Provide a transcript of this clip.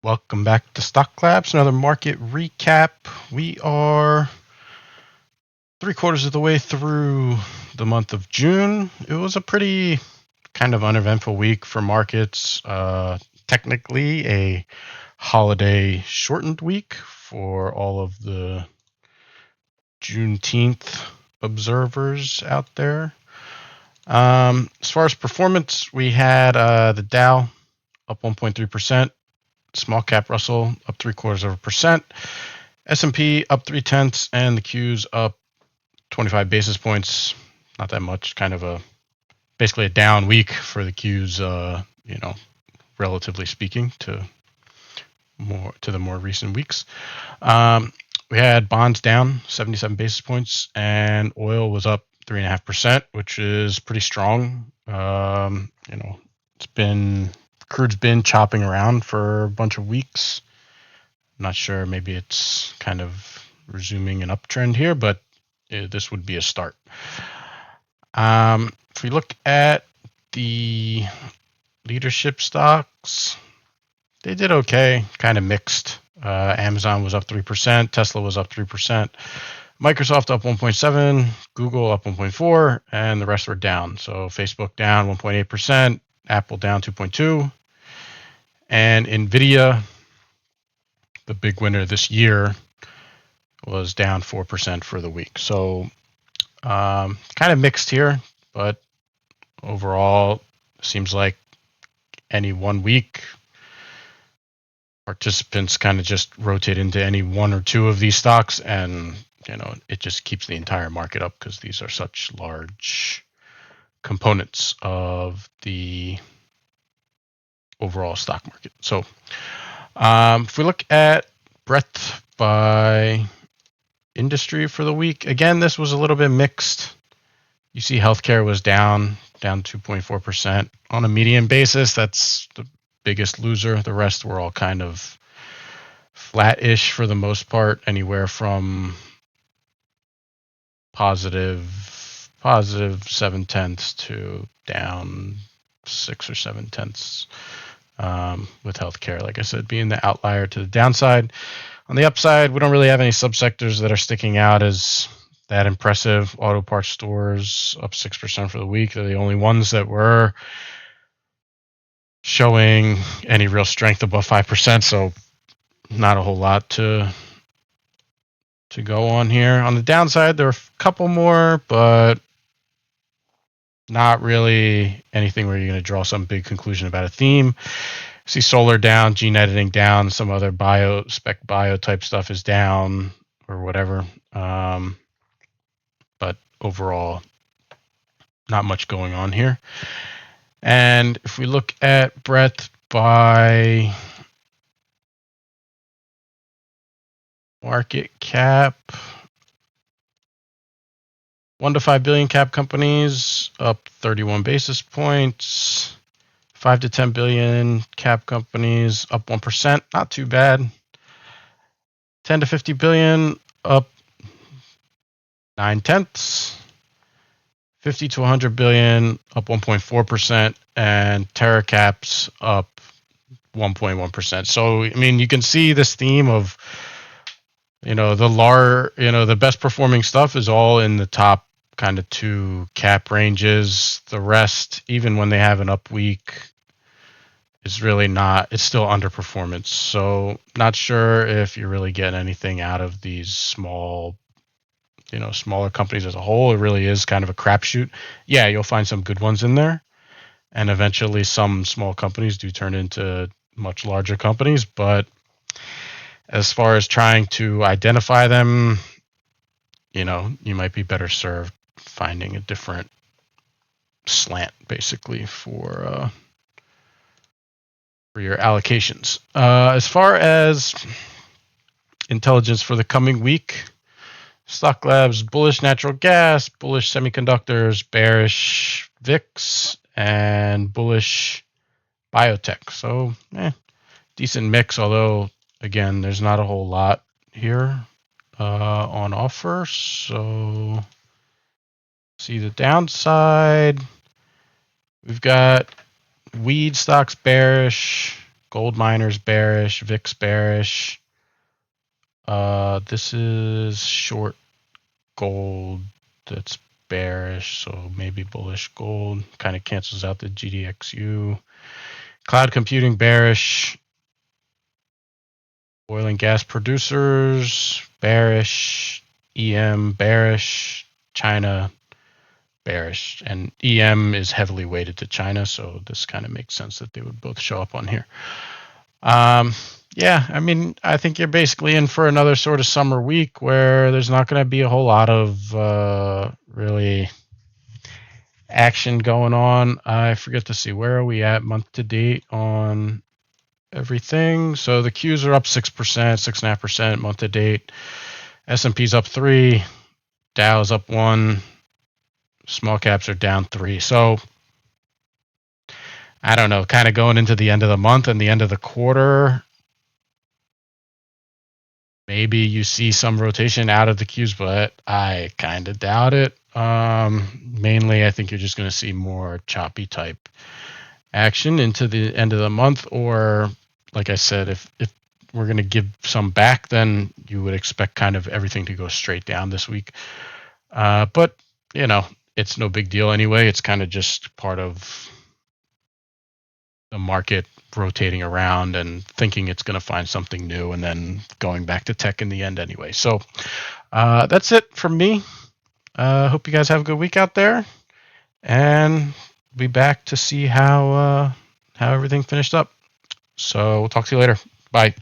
Welcome back to Stocklabs, another market recap. We are 3/4 of the way through the month of June. It was a pretty kind of uneventful week for markets. Technically a holiday shortened week for all of the Juneteenth observers out there. As far as performance, we had the Dow up 1.3%. Small cap Russell up 0.75%, S&P up 0.3, and the Qs up 25 basis points. Not that much, kind of basically a down week for the Qs, relatively speaking to the more recent weeks. We had bonds down 77 basis points, and oil was up 3.5%, which is pretty strong. Crude's been chopping around for a bunch of weeks. I'm not sure, maybe it's kind of resuming an uptrend here, but this would be a start. If we look at the leadership stocks, they did okay, kind of mixed. Amazon was up 3%, Tesla was up 3%, Microsoft up 1.7%, Google up 1.4%, and the rest were down. So Facebook down 1.8%, Apple down 2.2%, and Nvidia, the big winner this year, was down 4% for the week. So kind of mixed here, but overall seems like any 1 week participants kind of just rotate into any one or two of these stocks, and it just keeps the entire market up because these are such large components of the overall stock market. So if we look at breadth by industry for the week, again, this was a little bit mixed. You see healthcare was down 2.4%. On a median basis, that's the biggest loser. The rest were all kind of flat-ish for the most part, anywhere from positive 0.7 to down 6 or 0.7, with healthcare, like I said, being the outlier to the downside. On the upside, we don't really have any subsectors that are sticking out as that impressive. Auto parts stores up 6% for the week. They're the only ones that were showing any real strength above 5%, so not a whole lot to go on here. On the downside, there are a couple more, but not really anything where you're going to draw some big conclusion about a theme. See solar down, gene editing down, some other bio type stuff is down or whatever. But overall, not much going on here. And if we look at breadth by market cap, 1 to 5 billion cap companies up 31 basis points. 5 to 10 billion cap companies up 1%, not too bad. 10 to 50 billion up 0.9. 50 to 100 billion up 1.4%, and Terra caps up 1.1%. So I mean, you can see this theme of the best performing stuff is all in the top kind of 2 cap ranges. The rest, even when they have an up week, is really not, it's still underperformance. So not sure if you really get anything out of these smaller companies as a whole. It really is kind of a crapshoot. Yeah, you'll find some good ones in there, and eventually some small companies do turn into much larger companies, but as far as trying to identify them, you might be better served finding a different slant, basically, for your allocations. As far as intelligence for the coming week, Stocklabs bullish natural gas, bullish semiconductors, bearish VIX, and bullish biotech. So, decent mix, although again, there's not a whole lot here on offer. So, see the downside. We've got weed stocks bearish, Gold miners bearish, VIX bearish. This is short gold that's bearish, so maybe bullish gold. Kind of cancels out the GDXU. Cloud computing bearish. Oil and gas producers bearish. EM bearish. China bearish. And EM is heavily weighted to China, so this kind of makes sense that they would both show up on here. Yeah, I mean, I think you're basically in for another sort of summer week where there's not going to be a whole lot of really action going on. I forget to see, where are we at month to date on everything? So the Qs are up 6%, 6.5% month to date. S&P's up 3, Dow's up 1, small caps are down 3. So I don't know, kind of going into the end of the month and the end of the quarter, maybe you see some rotation out of the Qs, but I kind of doubt it. Mainly, I think you're just going to see more choppy type action into the end of the month, or like I said, if we're going to give some back, then you would expect kind of everything to go straight down this week. But, you know, it's no big deal anyway. It's kind of just part of the market rotating around and thinking it's going to find something new and then going back to tech in the end anyway. So that's it from me. Hope you guys have a good week out there, and be back to see how everything finished up. So we'll talk to you later. Bye.